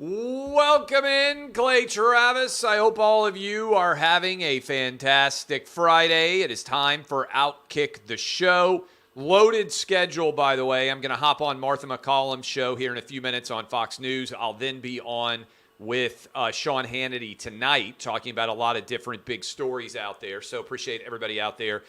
Welcome in, Clay Travis. I hope all of you are having a fantastic Friday. It is time for OutKick the show. Loaded schedule, by the way. I'm going to hop on Martha McCollum's show here in a few minutes on Fox News. I'll then be on with Sean Hannity tonight, talking about a lot of different big stories out there. So appreciate everybody out there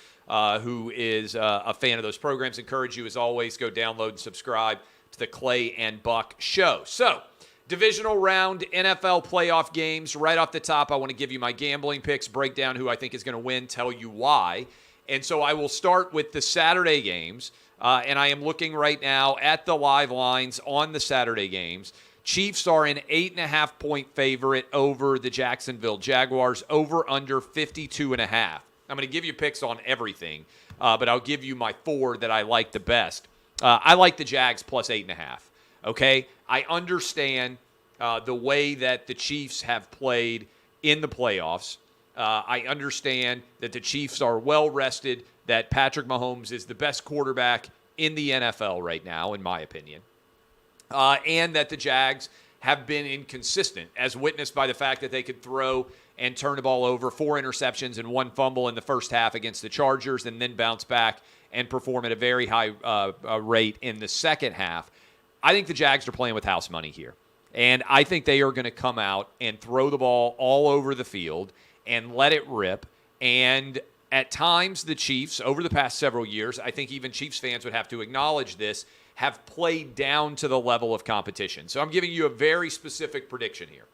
who is a fan of those programs. Encourage you, as always, go download and subscribe to the Clay and Buck show. So, divisional round NFL playoff games. Right off the top, I want to give you my gambling picks, break down who I think is going to win, tell you why. And so I will start with the Saturday games, and I am looking right now at the live lines on the Saturday games. Chiefs are an 8.5-point favorite over the Jacksonville Jaguars, over under 52.5. I'm going to give you picks on everything, but I'll give you my four that I like the best. I like the Jags plus 8.5. Okay, I understand the way that the Chiefs have played in the playoffs. I understand that the Chiefs are well rested, that Patrick Mahomes is the best quarterback in the NFL right now, in my opinion, and that the Jags have been inconsistent, as witnessed by the fact that they could throw and turn the ball over, 4 interceptions and 1 fumble in the first half against the Chargers, and then bounce back and perform at a very high rate in the second half. I think the Jags are playing with house money here. And I think they are going to come out and throw the ball all over the field and let it rip. And at times, the Chiefs, over the past several years, I think even Chiefs fans would have to acknowledge this, have played down to the level of competition. So I'm giving you a very specific prediction here.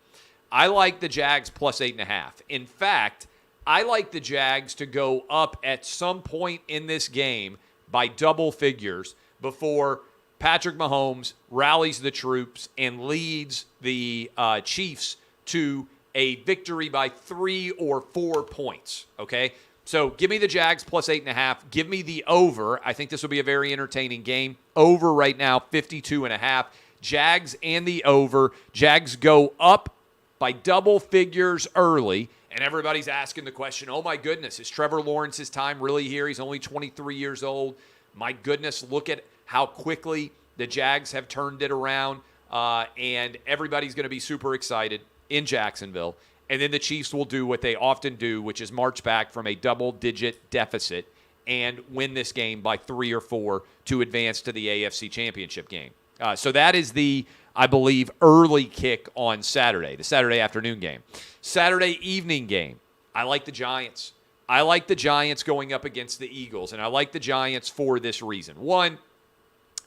I like the Jags plus 8.5. In fact, I like the Jags to go up at some point in this game by double figures before Patrick Mahomes rallies the troops and leads the Chiefs to a victory by 3 or 4 points, okay? So give me the Jags plus 8.5. Give me the over. I think this will be a very entertaining game. Over right now, 52.5. Jags and the over. Jags go up by double figures early, and everybody's asking the question, oh my goodness, is Trevor Lawrence's time really here? He's only 23 years old. My goodness, look at how quickly the Jags have turned it around, and everybody's going to be super excited in Jacksonville. And then the Chiefs will do what they often do, which is march back from a double-digit deficit and win this game by 3 or 4 to advance to the AFC Championship game. So that is the, I believe, early kick on Saturday, the Saturday afternoon game. Saturday evening game, I like the Giants. I like the Giants going up against the Eagles, and I like the Giants for this reason. 1,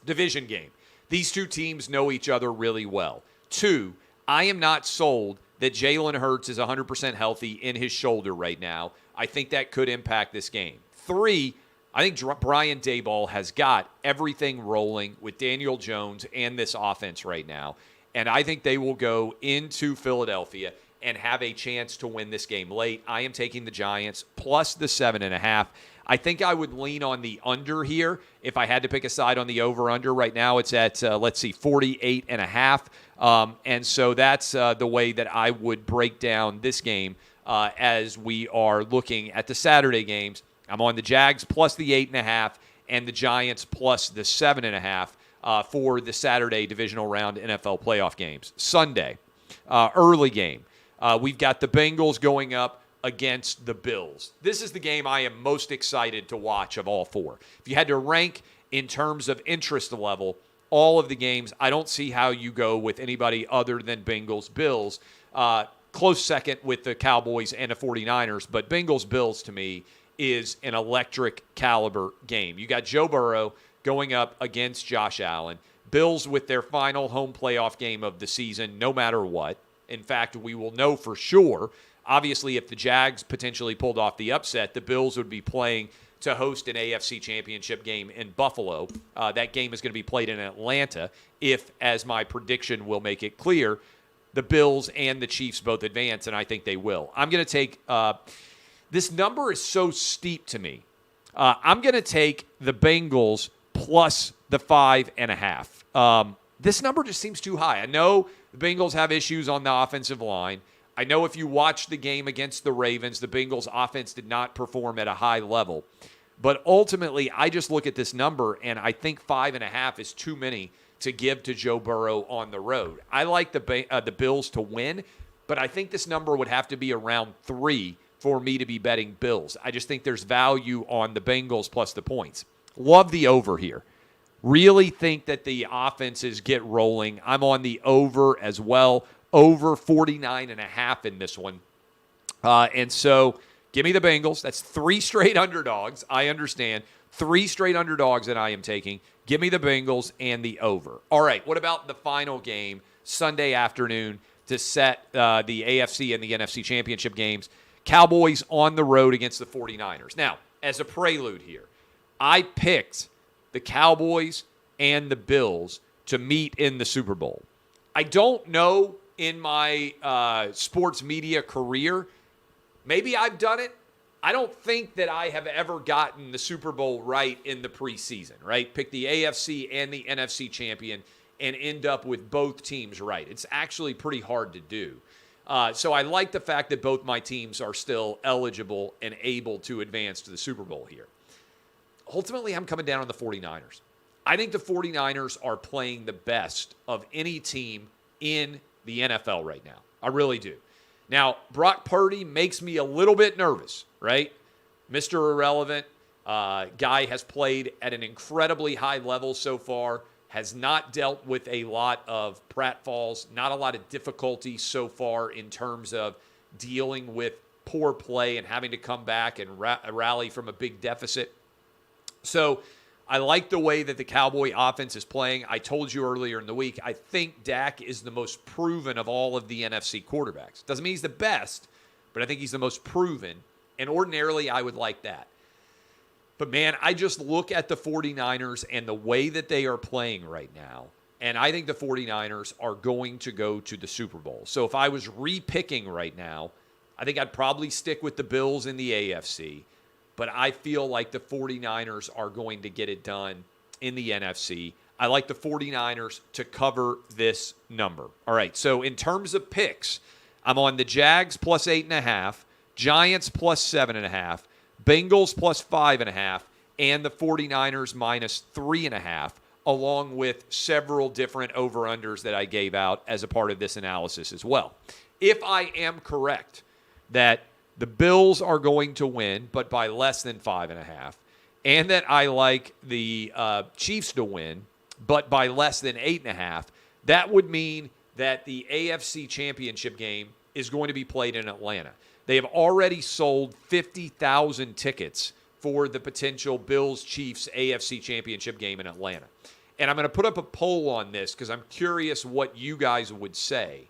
division game. These two teams know each other really well. 2, I am not sold that Jalen Hurts is 100% healthy in his shoulder right now. I think that could impact this game. 3, I think Brian Daboll has got everything rolling with Daniel Jones and this offense right now, and I think they will go into Philadelphia and have a chance to win this game late. I am taking the Giants plus the 7.5. I think I would lean on the under here if I had to pick a side on the over-under. Right now it's at, 48.5. And so that's the way that I would break down this game as we are looking at the Saturday games. I'm on the Jags plus the 8.5 and the Giants plus the 7.5 for the Saturday divisional round NFL playoff games. Sunday, early game. We've got the Bengals going up against the Bills. This is the game I am most excited to watch of all 4. If you had to rank in terms of interest level all of the games, I don't see how you go with anybody other than Bengals. Bills, close second with the Cowboys and the 49ers, but Bengals-Bills to me is an electric caliber game. You got Joe Burrow going up against Josh Allen. Bills with their final home playoff game of the season, no matter what. In fact, we will know for sure. Obviously, if the Jags potentially pulled off the upset, the Bills would be playing to host an AFC Championship game in Buffalo. That game is going to be played in Atlanta if, as my prediction will make it clear, the Bills and the Chiefs both advance, and I think they will. I'm going to take this number is so steep to me. I'm going to take the Bengals plus the 5.5. This number just seems too high. I know the Bengals have issues on the offensive line. I know if you watch the game against the Ravens, the Bengals offense did not perform at a high level. But ultimately, I just look at this number, and I think 5.5 is too many to give to Joe Burrow on the road. I like the Bills to win, but I think this number would have to be around 3 for me to be betting Bills. I just think there's value on the Bengals plus the points. Love the over here. Really think that the offenses get rolling. I'm on the over as well. Over 49.5 in this one. And so give me the Bengals. That's 3 straight underdogs. I understand. 3 straight underdogs that I am taking. Give me the Bengals and the over. All right, what about the final game Sunday afternoon to set the AFC and the NFC championship games? Cowboys on the road against the 49ers. Now, as a prelude here, I picked the Cowboys and the Bills to meet in the Super Bowl. I don't know in my sports media career, maybe I've done it. I don't think that I have ever gotten the Super Bowl right in the preseason, right? Pick the AFC and the NFC champion and end up with both teams right. It's actually pretty hard to do. So I like the fact that both my teams are still eligible and able to advance to the Super Bowl here. Ultimately, I'm coming down on the 49ers. I think the 49ers are playing the best of any team in the NFL right now. I really do. Now, Brock Purdy makes me a little bit nervous, right? Mr. Irrelevant. Guy has played at an incredibly high level so far, has not dealt with a lot of pratfalls, not a lot of difficulty so far in terms of dealing with poor play and having to come back and rally from a big deficit. So I like the way that the Cowboy offense is playing. I told you earlier in the week, I think Dak is the most proven of all of the NFC quarterbacks. Doesn't mean he's the best, but I think he's the most proven. And ordinarily, I would like that. But, man, I just look at the 49ers and the way that they are playing right now, and I think the 49ers are going to go to the Super Bowl. So if I was re-picking right now, I think I'd probably stick with the Bills in the AFC. But I feel like the 49ers are going to get it done in the NFC. I like the 49ers to cover this number. All right, so in terms of picks, I'm on the Jags plus 8.5, Giants plus 7.5, Bengals plus 5.5, and the 49ers minus 3.5, along with several different over-unders that I gave out as a part of this analysis as well. If I am correct that the Bills are going to win, but by less than 5.5, and that I like the Chiefs to win, but by less than 8.5, that would mean that the AFC Championship game is going to be played in Atlanta. They have already sold 50,000 tickets for the potential Bills-Chiefs AFC Championship game in Atlanta. And I'm going to put up a poll on this because I'm curious what you guys would say.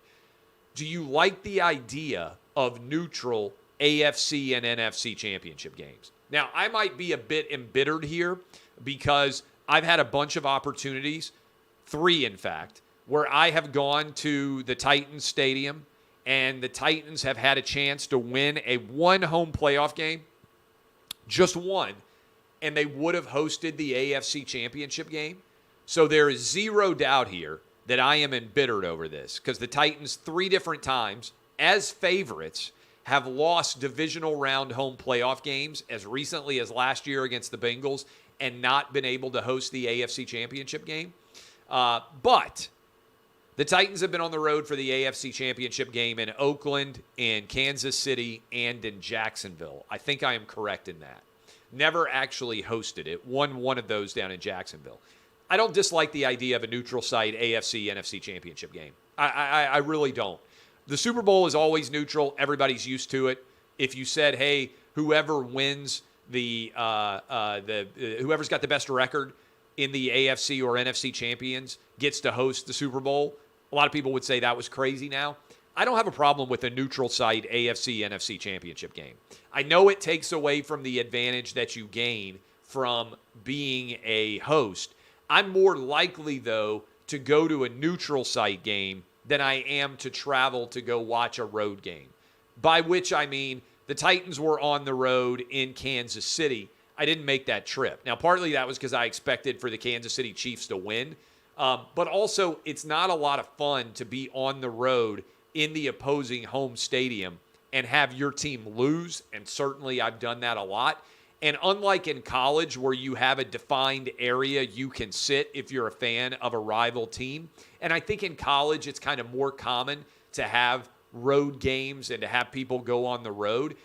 Do you like the idea of neutral AFC and NFC championship games? Now, I might be a bit embittered here because I've had a bunch of opportunities, 3 in fact, where I have gone to the Titans Stadium and the Titans have had a chance to win a one-home playoff game, just one, and they would have hosted the AFC championship game. So there is zero doubt here that I am embittered over this because the Titans 3 different times as favorites have lost divisional round home playoff games as recently as last year against the Bengals and not been able to host the AFC championship game. But the Titans have been on the road for the AFC championship game in Oakland, in Kansas City, and in Jacksonville. I think I am correct in that. Never actually hosted it. Won one of those down in Jacksonville. I don't dislike the idea of a neutral site AFC, NFC championship game. I really don't. The Super Bowl is always neutral. Everybody's used to it. If you said, hey, whoever wins whoever's got the best record in the AFC or NFC champions gets to host the Super Bowl, a lot of people would say that was crazy now. I don't have a problem with a neutral site AFC, NFC championship game. I know it takes away from the advantage that you gain from being a host. I'm more likely, though, to go to a neutral site game than I am to travel to go watch a road game. By which I mean the Titans were on the road in Kansas City. I didn't make that trip. Now, partly that was because I expected for the Kansas City Chiefs to win. But also, it's not a lot of fun to be on the road in the opposing home stadium and have your team lose. And certainly I've done that a lot. And unlike in college where you have a defined area you can sit if you're a fan of a rival team, and I think in college it's kind of more common to have road games and to have people go on the road.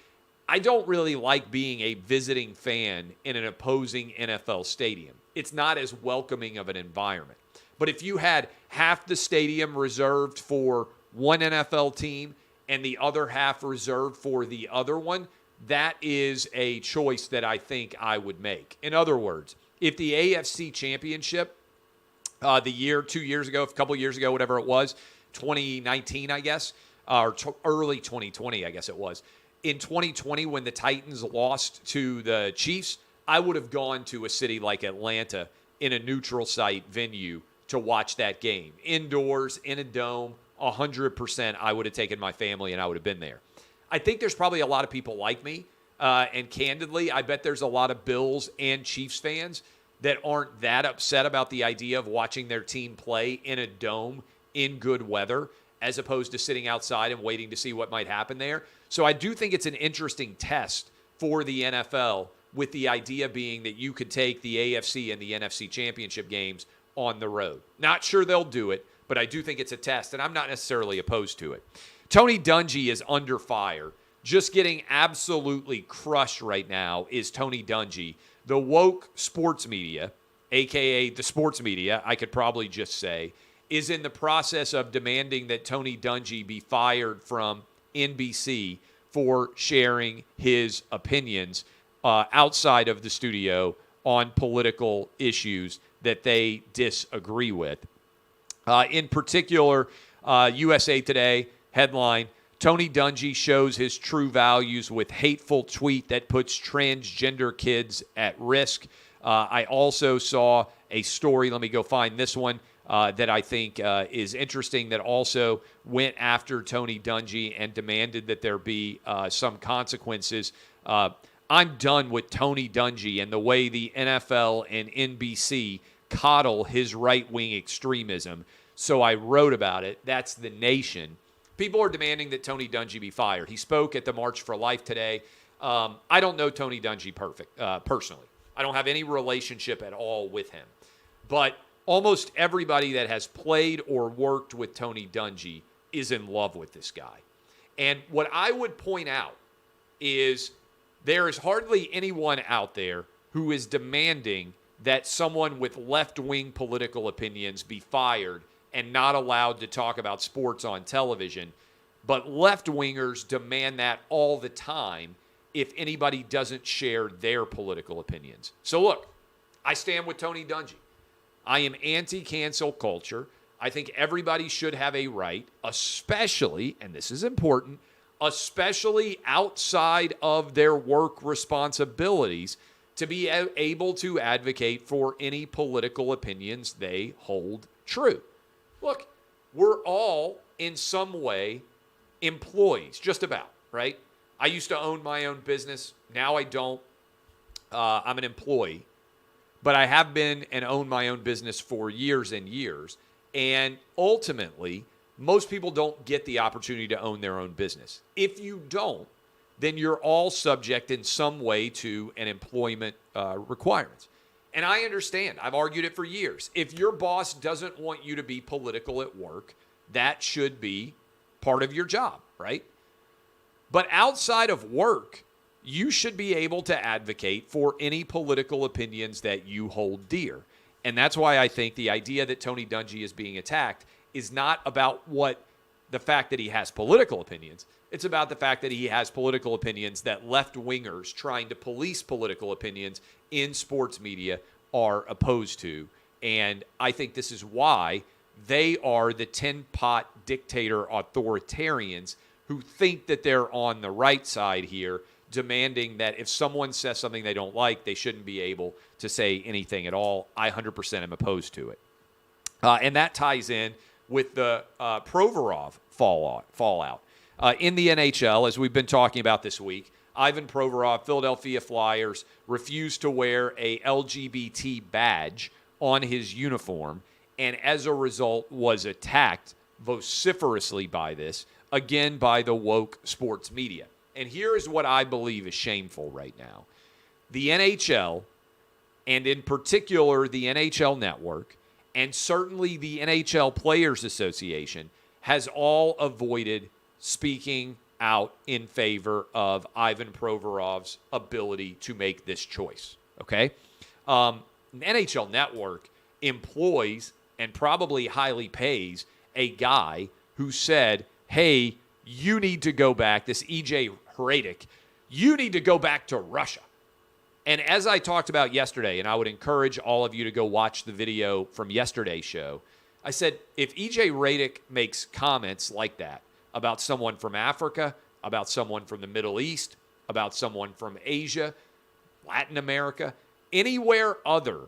I don't really like being a visiting fan in an opposing NFL stadium. It's not as welcoming of an environment. But if you had half the stadium reserved for one NFL team and the other half reserved for the other one, that is a choice that I think I would make. In other words, if the AFC Championship, 2 years ago, a couple years ago, whatever it was, 2019, I guess, or early 2020, I guess it was. In 2020, when the Titans lost to the Chiefs, I would have gone to a city like Atlanta in a neutral site venue to watch that game. Indoors, in a dome, 100%, I would have taken my family and I would have been there. I think there's probably a lot of people like me, and candidly, I bet there's a lot of Bills and Chiefs fans that aren't that upset about the idea of watching their team play in a dome in good weather as opposed to sitting outside and waiting to see what might happen there. So I do think it's an interesting test for the NFL, with the idea being that you could take the AFC and the NFC championship games on the road. Not sure they'll do it, but I do think it's a test, and I'm not necessarily opposed to it. Tony Dungy is under fire. Just getting absolutely crushed right now is Tony Dungy. The woke sports media, a.k.a. the sports media, I could probably just say, is in the process of demanding that Tony Dungy be fired from NBC for sharing his opinions outside of the studio on political issues that they disagree with. In particular, USA Today headline, Tony Dungy shows his true values with hateful tweet that puts transgender kids at risk. I also saw a story, let me go find this one, that I think is interesting, that also went after Tony Dungy and demanded that there be some consequences. I'm done with Tony Dungy and the way the NFL and NBC coddle his right-wing extremism. So I wrote about it. That's The Nation. People are demanding that Tony Dungy be fired. He spoke at the March for Life today. I don't know Tony Dungy personally. I don't have any relationship at all with him. But almost everybody that has played or worked with Tony Dungy is in love with this guy. And what I would point out is there is hardly anyone out there who is demanding that someone with left-wing political opinions be fired and not allowed to talk about sports on television. But left-wingers demand that all the time if anybody doesn't share their political opinions. So look, I stand with Tony Dungy. I am anti-cancel culture. I think everybody should have a right, especially, and this is important, especially outside of their work responsibilities, to be able to advocate for any political opinions they hold true. Look, we're all in some way employees, just about, right? I used to own my own business. Now I don't. I'm an employee. But I have been and own my own business for years and years. And ultimately, most people don't get the opportunity to own their own business. If you don't, then you're all subject in some way to an employment requirements. And I understand. I've argued it for years. If your boss doesn't want you to be political at work, that should be part of your job, right? But outside of work, you should be able to advocate for any political opinions that you hold dear. And that's why I think the idea that Tony Dungy is being attacked is not about the fact that he has political opinions. It's about the fact that he has political opinions that left-wingers trying to police political opinions in sports media are opposed to. And I think this is why they are the tin-pot dictator authoritarians who think that they're on the right side here, demanding that if someone says something they don't like, they shouldn't be able to say anything at all. I 100% am opposed to it. And that ties in with the Provorov fallout. In the NHL, as we've been talking about this week, Ivan Provorov, Philadelphia Flyers, refused to wear a LGBT badge on his uniform, and as a result was attacked vociferously by this, again by the woke sports media. And here is what I believe is shameful right now. the NHL, and in particular the NHL Network, and certainly the NHL Players Association, has all avoided speaking out in favor of Ivan Provorov's ability to make this choice, okay? The NHL Network employs and probably highly pays a guy who said, hey, you need to go back, this E.J. Hradek, you need to go back to Russia. And as I talked about yesterday, and I would encourage all of you to go watch the video from yesterday's show, I said, if E.J. Hradek makes comments like that about someone from Africa, about someone from the Middle East, about someone from Asia, Latin America, anywhere other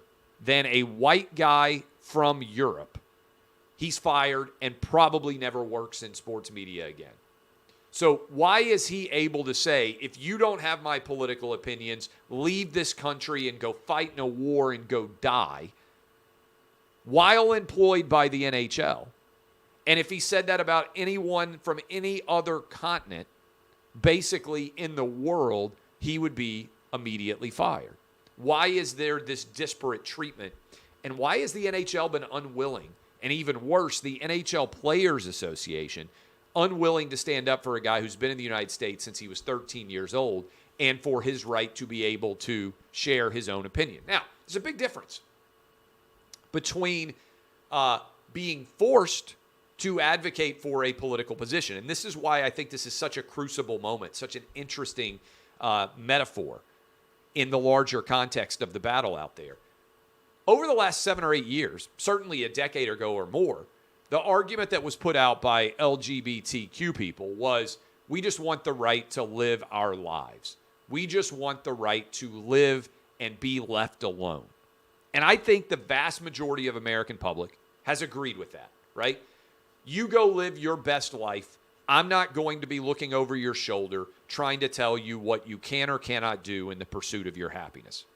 than a white guy from Europe, he's fired and probably never works in sports media again. So why is he able to say, if you don't have my political opinions, leave this country and go fight in a war and go die, while employed by the NHL? And if he said that about anyone from any other continent, basically in the world, he would be immediately fired. Why is there this disparate treatment? And why has the NHL been unwilling, and even worse, the NHL Players Association, unwilling to stand up for a guy who's been in the United States since he was 13 years old and for his right to be able to share his own opinion? Now, there's a big difference between being forced to advocate for a political position. And this is why I think this is such a crucible moment, such an interesting metaphor in the larger context of the battle out there. Over the last 7 or 8 years, certainly a decade ago or more, the argument that was put out by LGBTQ people was, we just want the right to live our lives. We just want the right to live and be left alone. And I think the vast majority of American public has agreed with that, right? You go live your best life. I'm not going to be looking over your shoulder trying to tell you what you can or cannot do in the pursuit of your happiness.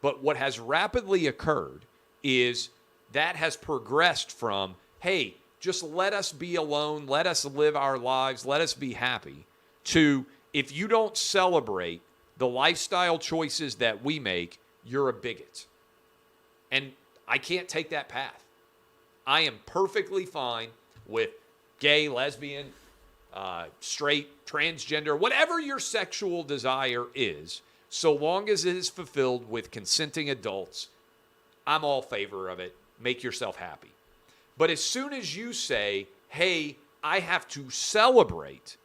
But what has rapidly occurred is that has progressed from, hey, just let us be alone, let us live our lives, let us be happy, to if you don't celebrate the lifestyle choices that we make, you're a bigot. And I can't take that path. I am perfectly fine with gay, lesbian, straight, transgender, whatever your sexual desire is, so long as it is fulfilled with consenting adults. I'm all favor of it. Make yourself happy. But as soon as you say, hey, I have to celebrate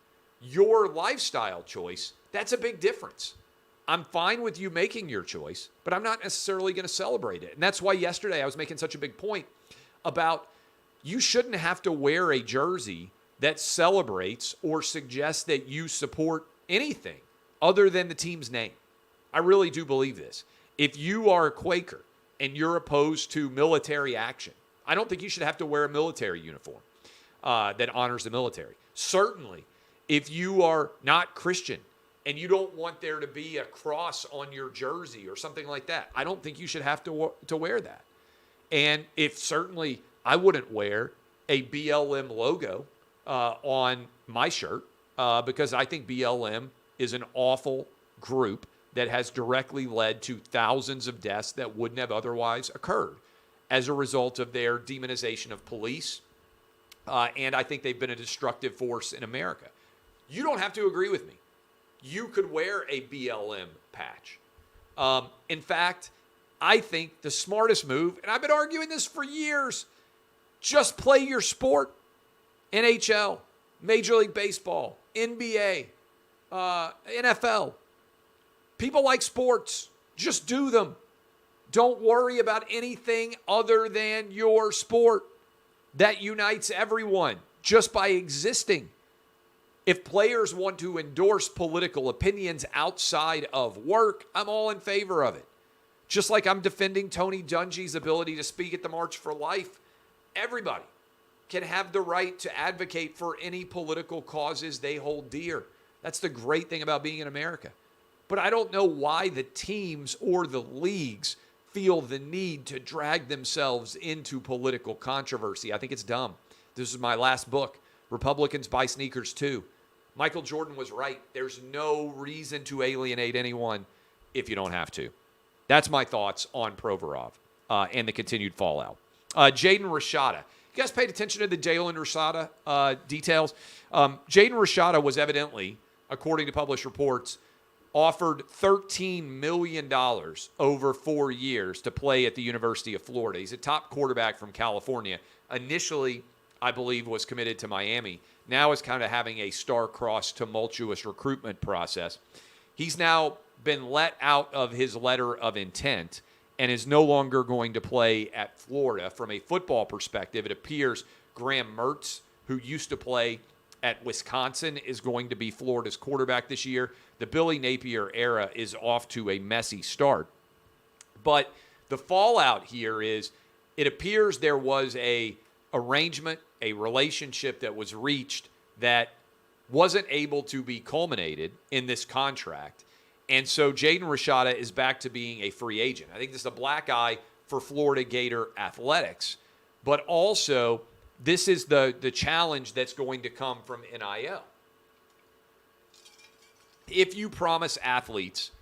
your lifestyle choice, that's a big difference. I'm fine with you making your choice, but I'm not necessarily going to celebrate it. And that's why yesterday I was making such a big point about you shouldn't have to wear a jersey that celebrates or suggests that you support anything other than the team's name. I really do believe this. If you are a Quaker and you're opposed to military action, I don't think you should have to wear a military uniform that honors the military. Certainly, if you are not Christian and you don't want there to be a cross on your jersey or something like that, I don't think you should have to wear that. And if certainly I wouldn't wear a BLM logo on my shirt because I think BLM is an awful group that has directly led to thousands of deaths that wouldn't have otherwise occurred as a result of their demonization of police. And I think they've been a destructive force in America. You don't have to agree with me. You could wear a BLM patch. In fact, I think the smartest move, and I've been arguing this for years, just play your sport. NHL, Major League Baseball, NBA, NFL. People like sports. Just do them. Don't worry about anything other than your sport. That unites everyone just by existing. If players want to endorse political opinions outside of work, I'm all in favor of it. Just like I'm defending Tony Dungy's ability to speak at the March for Life, everybody can have the right to advocate for any political causes they hold dear. That's the great thing about being in America. But I don't know why the teams or the leagues feel the need to drag themselves into political controversy. I think it's dumb. This is my last book, Republicans Buy Sneakers Too. Michael Jordan was right. There's no reason to alienate anyone if you don't have to. That's my thoughts on Provorov and the continued fallout. Jaden Rashada. You guys paid attention to the Jalen Rashada details? Jaden Rashada was evidently, according to published reports, offered $13 million over 4 years to play at the University of Florida. He's a top quarterback from California. Initially, I believe, was committed to Miami. Now is kind of having a star-crossed, tumultuous recruitment process. He's now been let out of his letter of intent and is no longer going to play at Florida. From a football perspective, it appears Graham Mertz, who used to play at Wisconsin, is going to be Florida's quarterback this year. The Billy Napier era is off to a messy start. But the fallout here is it appears there was a arrangement, a relationship that was reached that wasn't able to be culminated in this contract. And so Jaden Rashada is back to being a free agent. I think this is a black eye for Florida Gator athletics. But also, this is the challenge that's going to come from NIL. If you promise athletes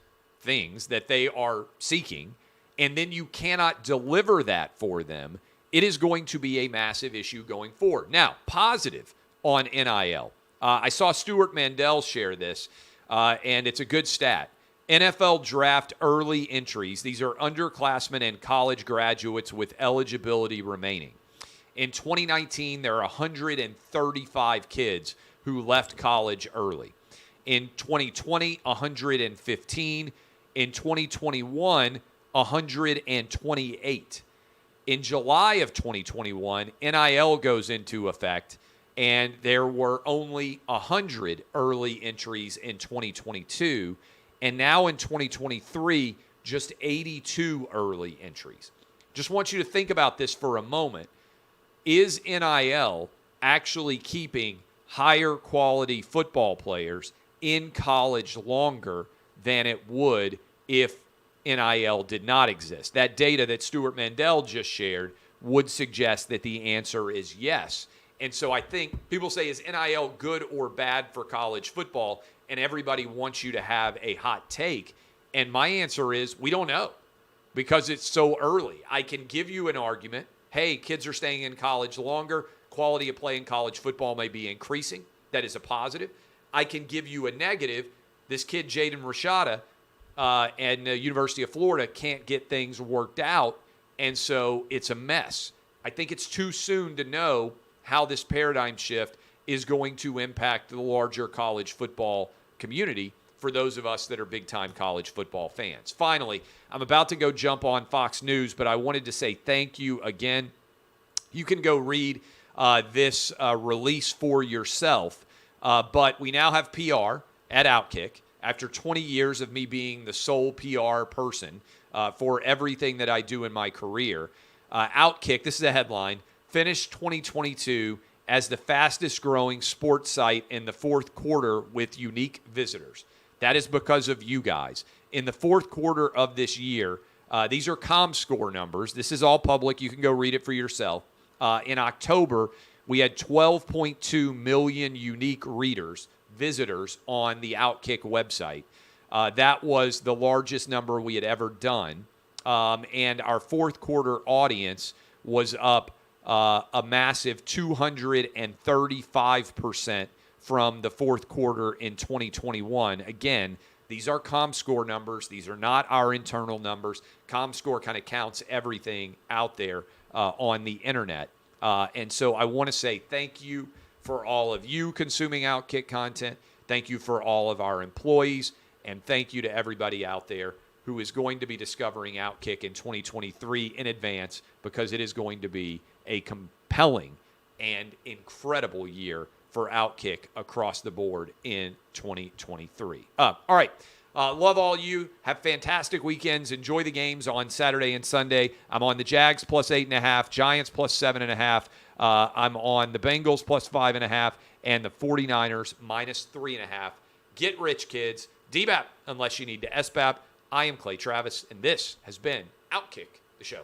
things that they are seeking, and then you cannot deliver that for them, it is going to be a massive issue going forward. Now, positive on NIL. I saw Stuart Mandel share this, and it's a good stat. NFL draft early entries. These are underclassmen and college graduates with eligibility remaining. In 2019, there are 135 kids who left college early. In 2020, 115. In 2021, 128. In July of 2021, NIL goes into effect, and there were only 100 early entries in 2022. And now in 2023, just 82 early entries. Just want you to think about this for a moment. Is NIL actually keeping higher quality football players in college longer than it would if NIL did not exist? That data that Stuart Mandel just shared would suggest that the answer is yes. And so I think people say, is NIL good or bad for college football? And everybody wants you to have a hot take. And my answer is, we don't know because it's so early. I can give you an argument. Hey, kids are staying in college longer. Quality of play in college football may be increasing. That is a positive. I can give you a negative. This kid, Jaden Rashada, and the University of Florida can't get things worked out, and so it's a mess. I think it's too soon to know how this paradigm shift is going to impact the larger college football community for those of us that are big-time college football fans. Finally, I'm about to go jump on Fox News, but I wanted to say thank you again. You can go read this release for yourself, but we now have PR at OutKick after 20 years of me being the sole PR person for everything that I do in my career. OutKick, this is a headline, finished 2022 as the fastest growing sports site in the fourth quarter with unique visitors. That is because of you guys. In the fourth quarter of this year, these are ComScore numbers. This is all public. You can go read it for yourself. In October, we had 12.2 million unique visitors on the OutKick website. That was the largest number we had ever done. And our fourth quarter audience was up a massive 235% from the fourth quarter in 2021. Again, these are ComScore numbers. These are not our internal numbers. ComScore kind of counts everything out there on the internet. And so I want to say thank you for all of you consuming OutKick content. Thank you for all of our employees. And thank you to everybody out there who is going to be discovering OutKick in 2023 in advance, because it is going to be a compelling and incredible year for OutKick across the board in 2023. All right. Love all you. Have fantastic weekends. Enjoy the games on Saturday and Sunday. I'm on the Jags plus 8.5, Giants plus 7.5. I'm on the Bengals plus 5.5, and the 49ers minus 3.5. Get rich, kids. DBAP unless you need to SBAP. I am Clay Travis, and this has been OutKick, the show.